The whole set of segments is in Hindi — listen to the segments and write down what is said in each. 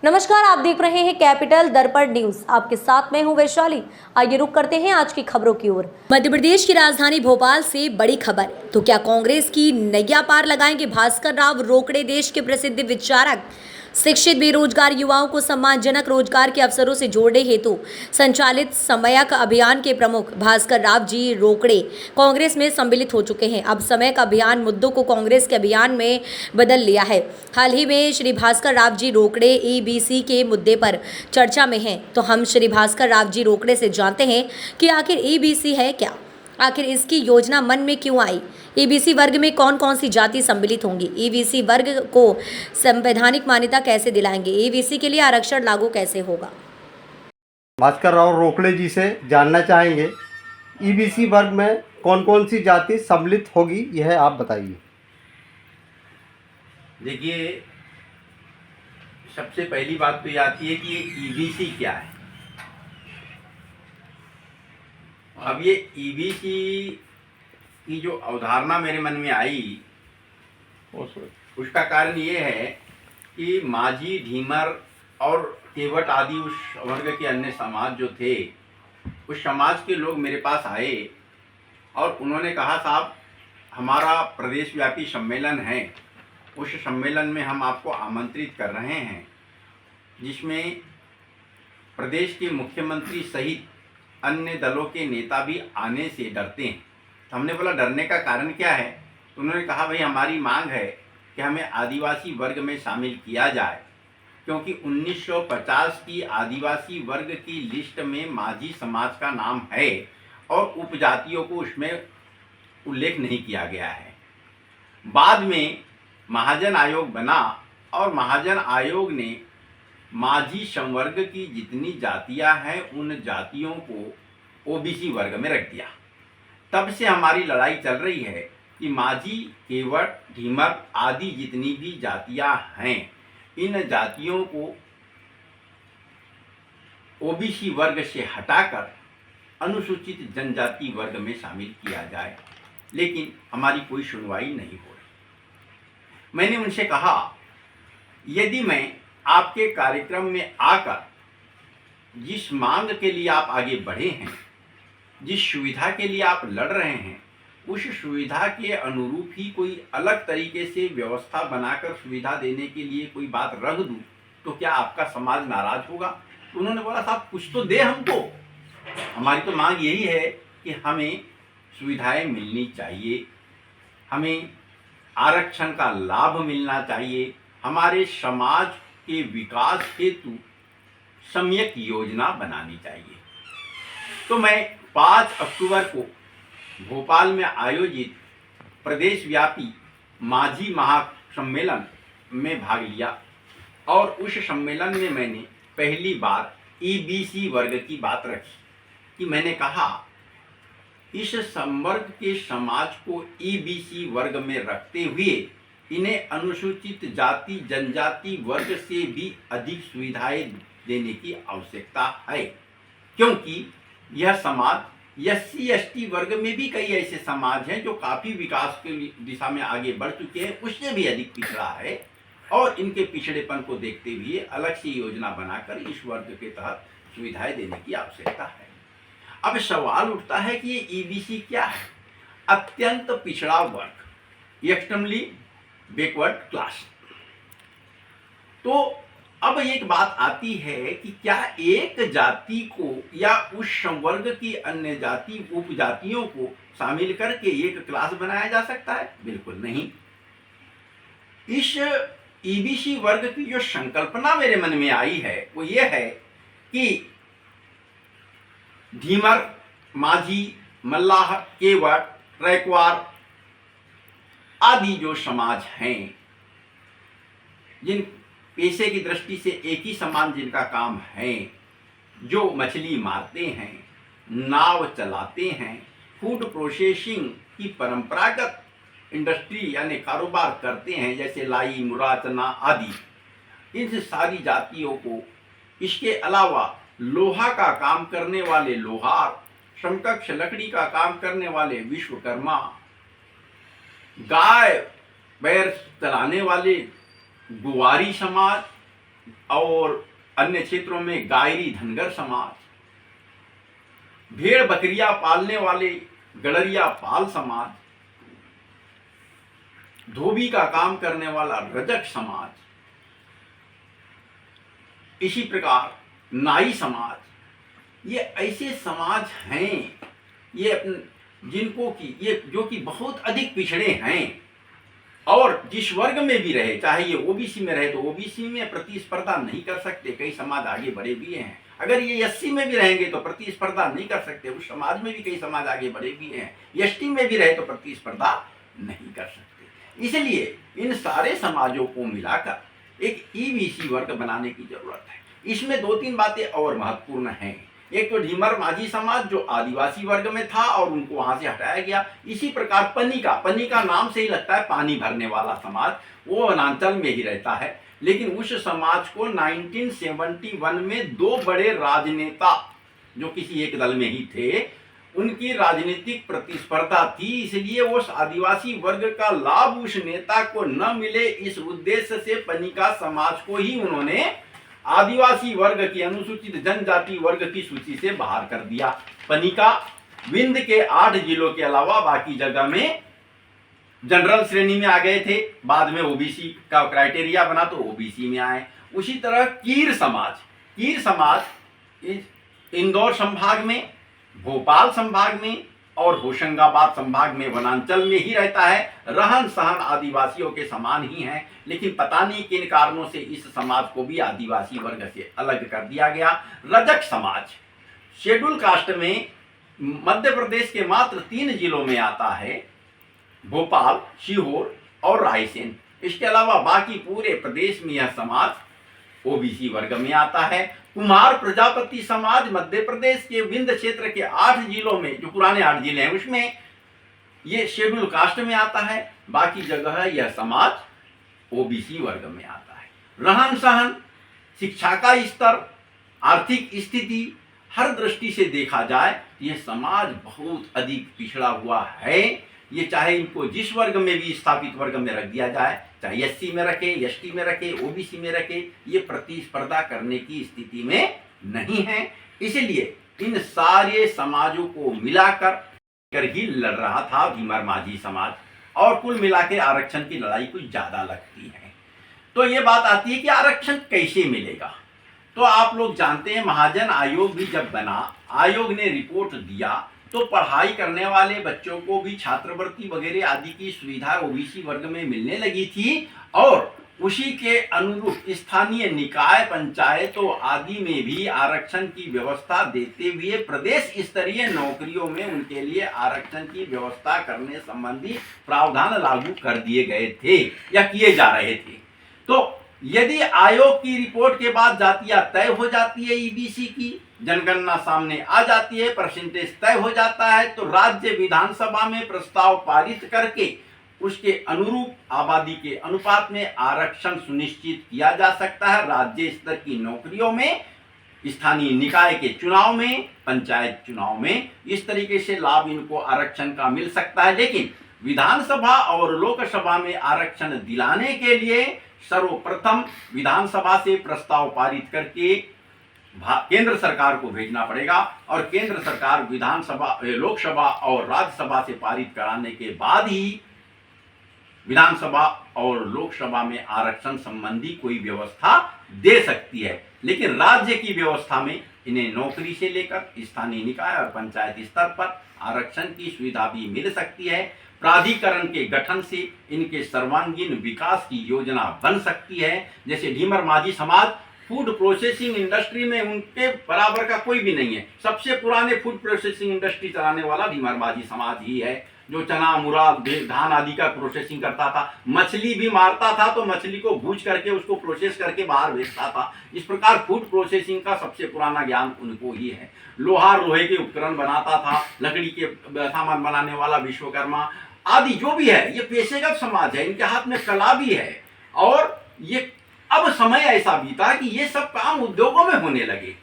नमस्कार, आप देख रहे हैं कैपिटल दर्पण न्यूज। आपके साथ मैं हूं वैशाली। आइए रुक करते हैं आज की खबरों की ओर। मध्य प्रदेश की राजधानी भोपाल से बड़ी खबर। तो क्या कांग्रेस की नैया पार लगाएंगे भास्कर राव रोकड़े? देश के प्रसिद्ध विचारक, शिक्षित बेरोजगार युवाओं को सम्मानजनक रोजगार के अवसरों से जोड़ने हेतु संचालित समयक अभियान के प्रमुख भास्कर राव जी रोकड़े कांग्रेस में सम्मिलित हो चुके हैं। अब समयक अभियान मुद्दों को कांग्रेस के अभियान में बदल लिया है। हाल ही में श्री भास्कर राव जी रोकड़े ईबीसी के मुद्दे पर चर्चा में हैं। तो हम श्री भास्कर राव जी रोकड़े से जानते हैं कि आखिर ईबीसी है क्या, आखिर इसकी योजना मन में क्यों आई, ईबीसी वर्ग में कौन कौन सी जाति सम्मिलित होंगी, ईबीसी वर्ग को संवैधानिक मान्यता कैसे दिलाएंगे, ईबीसी के लिए आरक्षण लागू कैसे होगा। भास्कर राव रोकड़े जी से जानना चाहेंगे ईबीसी वर्ग में कौन कौन सी जाति सम्मिलित होगी, यह आप बताइए। देखिए, सबसे पहली बात तो ये आती है कि ये ईबीसी क्या है। अब ये ईबीसी की जो अवधारणा मेरे मन में आई उसका कारण ये है कि माझी, ढीमर और केवट आदि उस वर्ग के अन्य समाज जो थे, उस समाज के लोग मेरे पास आए और उन्होंने कहा, साहब हमारा प्रदेश व्यापी सम्मेलन है, उस सम्मेलन में हम आपको आमंत्रित कर रहे हैं, जिसमें प्रदेश के मुख्यमंत्री सहित अन्य दलों के नेता भी आने से डरते हैं। तो हमने बोला डरने का कारण क्या है? तो उन्होंने कहा, भाई हमारी मांग है कि हमें आदिवासी वर्ग में शामिल किया जाए, क्योंकि 1950 की आदिवासी वर्ग की लिस्ट में माझी समाज का नाम है और उपजातियों को उसमें उल्लेख नहीं किया गया है। बाद में महाजन आयोग बना और महाजन आयोग ने माझी संवर्ग की जितनी जातियां हैं उन जातियों को ओबीसी वर्ग में रख दिया। तब से हमारी लड़ाई चल रही है कि माझी, केवट, ढीमर आदि जितनी भी जातियां हैं, इन जातियों को ओबीसी वर्ग से हटाकर अनुसूचित जनजाति वर्ग में शामिल किया जाए, लेकिन हमारी कोई सुनवाई नहीं हो रही। मैंने उनसे कहा, यदि मैं आपके कार्यक्रम में आकर जिस मांग के लिए आप आगे बढ़े हैं, जिस सुविधा के लिए आप लड़ रहे हैं, उस सुविधा के अनुरूप ही कोई अलग तरीके से व्यवस्था बनाकर सुविधा देने के लिए कोई बात रख दूं, तो क्या आपका समाज नाराज होगा? तो उन्होंने बोला, साहब कुछ तो दे हमको, हमारी तो मांग यही है कि हमें सुविधाएं मिलनी चाहिए, हमें आरक्षण का लाभ मिलना चाहिए, हमारे समाज के विकास हेतु सम्यक योजना बनानी चाहिए। तो मैं 5 अक्टूबर को भोपाल में आयोजित प्रदेश व्यापी माझी महासम्मेलन में भाग लिया और उस सम्मेलन में मैंने पहली बार ईबीसी वर्ग की बात रखी कि मैंने कहा, इस संवर्ग के समाज को ईबीसी वर्ग में रखते हुए इन्हें अनुसूचित जाति जनजाति वर्ग से भी अधिक सुविधाएं देने की आवश्यकता है, क्योंकि यह समाज एससी एसटी वर्ग में भी कई ऐसे समाज हैं जो काफ़ी विकास की दिशा में आगे बढ़ चुके हैं, उससे भी अधिक पिछड़ा है, और इनके पिछड़ेपन को देखते हुए अलग से योजना बनाकर इस वर्ग के तहत सुविधाएं देने की आवश्यकता है। अब सवाल उठता है कि ये ईबीसी क्या है? अत्यंत पिछड़ा वर्ग, एक्सट्रीमली बैकवर्ड क्लास। तो अब एक बात आती है कि क्या एक जाति को या उस संवर्ग की अन्य जाति उपजातियों को शामिल करके एक क्लास बनाया जा सकता है? बिल्कुल नहीं। इस ईबीसी वर्ग की जो संकल्पना मेरे मन में आई है वो ये है कि ढीमर, माझी, मल्लाह, केवट, रैकवार आदि जो समाज हैं, जिन पेशे की दृष्टि से एक ही समान जिनका काम है, जो मछली मारते हैं, नाव चलाते हैं, फूड प्रोसेसिंग की परंपरागत इंडस्ट्री यानी कारोबार करते हैं, जैसे लाई, मुरा, चना आदि, इन सारी जातियों को, इसके अलावा लोहा का काम करने वाले लोहार, समकक्ष लकड़ी का काम करने वाले विश्वकर्मा, गाय बैल चलाने वाले गुवारी समाज, और अन्य क्षेत्रों में गायरी धनगर समाज, भेड़ बकरियां पालने वाले गड़रिया पाल समाज, धोबी का काम करने वाला रजक समाज, इसी प्रकार नाई समाज, ये ऐसे समाज हैं ये जिनको की ये जो कि बहुत अधिक पिछड़े हैं और जिस वर्ग में भी रहे, चाहे ये ओबीसी में रहे तो ओबीसी में प्रतिस्पर्धा नहीं कर सकते, कई समाज आगे बढ़े भी हैं। अगर ये एससी में भी रहेंगे तो प्रतिस्पर्धा नहीं कर सकते, उस समाज में भी कई समाज आगे बढ़े भी हैं। एसटी में भी रहे तो प्रतिस्पर्धा नहीं कर सकते। इसलिए इन सारे समाजों को मिलाकर एक ईबीसी वर्ग बनाने की जरूरत है। इसमें 2-3 बातें और महत्वपूर्ण हैं। एक तो ढीमर माझी समाज जो आदिवासी वर्ग में था और उनको वहां से हटाया गया। इसी प्रकार पनिका नाम से ही लगता है पानी भरने वाला समाज, वो वनांचल में ही रहता है। लेकिन उस समाज को 1971 में 2 बड़े राजनेता जो किसी एक दल में ही थे, उनकी राजनीतिक प्रतिस्पर्धा थी, इसलिए उस आदिवासी वर्ग का लाभ उस नेता को न मिले, इस उद्देश्य से पनिका समाज को ही उन्होंने आदिवासी वर्ग की अनुसूचित जनजाति वर्ग की सूची से बाहर कर दिया। पनिका विंध्य के 8 जिलों के अलावा बाकी जगह में जनरल श्रेणी में आ गए थे। बाद में ओबीसी का क्राइटेरिया बना तो ओबीसी में आए। उसी तरह कीर समाज इंदौर संभाग में, भोपाल संभाग में और होशंगाबाद संभाग में वनांचल में ही रहता है। रहन सहन आदिवासियों के समान ही है, लेकिन पता नहीं किन कारणों से इस समाज को भी आदिवासी वर्ग से अलग कर दिया गया। रजक समाज शेड्यूल कास्ट में मध्य प्रदेश के मात्र 3 जिलों में आता है, भोपाल, सीहोर और रायसेन। इसके अलावा बाकी पूरे प्रदेश में यह समाज ओबीसी वर्ग में आता है। कुमार प्रजापति समाज मध्य प्रदेश के विंध्य क्षेत्र के 8 जिलों में, जो पुराने 8 जिले हैं उसमें ये शेड्यूल कास्ट में आता है। बाकी जगह यह समाज ओबीसी वर्ग में आता है। रहन सहन, शिक्षा का स्तर, आर्थिक स्थिति, हर दृष्टि से देखा जाए यह समाज बहुत अधिक पिछड़ा हुआ है। ये चाहे इनको जिस वर्ग में भी स्थापित वर्ग में रख दिया जाए, चाहे एससी में रखे, एसटी में रखे, ओबीसी में रखे, ये प्रतिस्पर्धा करने की स्थिति में नहीं है। इसलिए इन सारे समाजों को मिलाकर ही लड़ रहा था ढीमर माझी समाज, और कुल मिला के आरक्षण की लड़ाई कुछ ज्यादा लगती है। तो ये बात आती है कि आरक्षण कैसे मिलेगा। तो आप लोग जानते हैं महाजन आयोग भी जब बना, आयोग ने रिपोर्ट दिया तो पढ़ाई करने वाले बच्चों को भी छात्रवृत्ति वगैरह आदि की सुविधा ओबीसी वर्ग में मिलने लगी थी, और उसी के अनुरूप स्थानीय निकाय, पंचायतों आदि में भी आरक्षण की व्यवस्था देते हुए प्रदेश स्तरीय नौकरियों में उनके लिए आरक्षण की व्यवस्था करने संबंधी प्रावधान लागू कर दिए गए थे या किए जा रहे थे। तो यदि आयोग की रिपोर्ट के बाद जातियां तय हो जाती है, ईबीसी की जनगणना सामने आ जाती है, परसेंटेज तय हो जाता है, तो राज्य विधानसभा में प्रस्ताव पारित करके उसके अनुरूप आबादी के अनुपात में आरक्षण सुनिश्चित किया जा सकता है। राज्य स्तर की नौकरियों में, स्थानीय निकाय के चुनाव में, पंचायत चुनाव में इस तरीके से लाभ इनको आरक्षण का मिल सकता है। लेकिन विधानसभा और लोकसभा में आरक्षण दिलाने के लिए सर्वप्रथम विधानसभा से प्रस्ताव पारित करके केंद्र सरकार को भेजना पड़ेगा, और केंद्र सरकार विधानसभा, लोकसभा और राज्यसभा से पारित कराने के बाद ही विधानसभा और लोकसभा में आरक्षण संबंधी कोई व्यवस्था दे सकती है। लेकिन राज्य की व्यवस्था में इन्हें नौकरी से लेकर स्थानीय निकाय और पंचायत स्तर पर आरक्षण की सुविधा भी मिल सकती है। प्राधिकरण के गठन से इनके सर्वांगीण विकास की योजना बन सकती है। जैसे ढीमर माझी समाज फूड प्रोसेसिंग इंडस्ट्री में उनके बराबर का कोई भी नहीं है। सबसे पुराने फूड प्रोसेसिंग इंडस्ट्री चलाने वाला ढीमर माझी समाज ही है, जो चना, मुराद, धान आदि का प्रोसेसिंग करता था। मछली भी मारता था तो मछली को भूज करके उसको प्रोसेस करके बाहर भेजता था। इस प्रकार फूड प्रोसेसिंग का सबसे पुराना ज्ञान उनको ही है। लोहे के उपकरण बनाता था, लकड़ी के सामान बनाने वाला विश्वकर्मा आदि जो भी है, ये पेशेगत समाज है, इनके हाथ में कला भी है। और ये अब समय ऐसा बीता कि ये सब काम उद्योगों में होने लगे,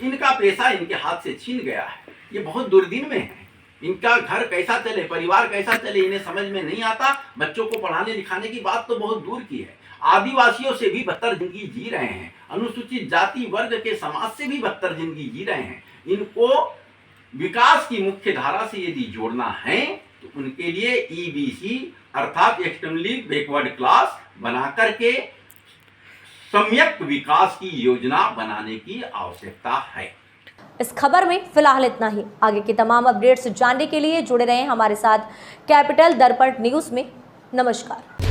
इनका पेशा इनके हाथ से छीन गया है। ये बहुत दुर्दिन में है। इनका घर कैसा चले, परिवार कैसा चले, इन्हें समझ में नहीं आता। बच्चों को पढ़ाने लिखाने की बात तो बहुत दूर की है। आदिवासियों से भी बदतर जिंदगी जी रहे हैं, अनुसूचित जाति वर्ग के समाज से भी बदतर जिंदगी जी रहे हैं। इनको विकास की मुख्य धारा से यदि जोड़ना है तो उनके लिए ईबीसी अर्थात एक्सट्रीमली बैकवर्ड क्लास बना करके सम्यक विकास की योजना बनाने की आवश्यकता है। इस खबर में फिलहाल इतना ही। आगे की तमाम अपडेट्स जानने के लिए जुड़े रहें हमारे साथ कैपिटल दर्पण न्यूज़ में। नमस्कार।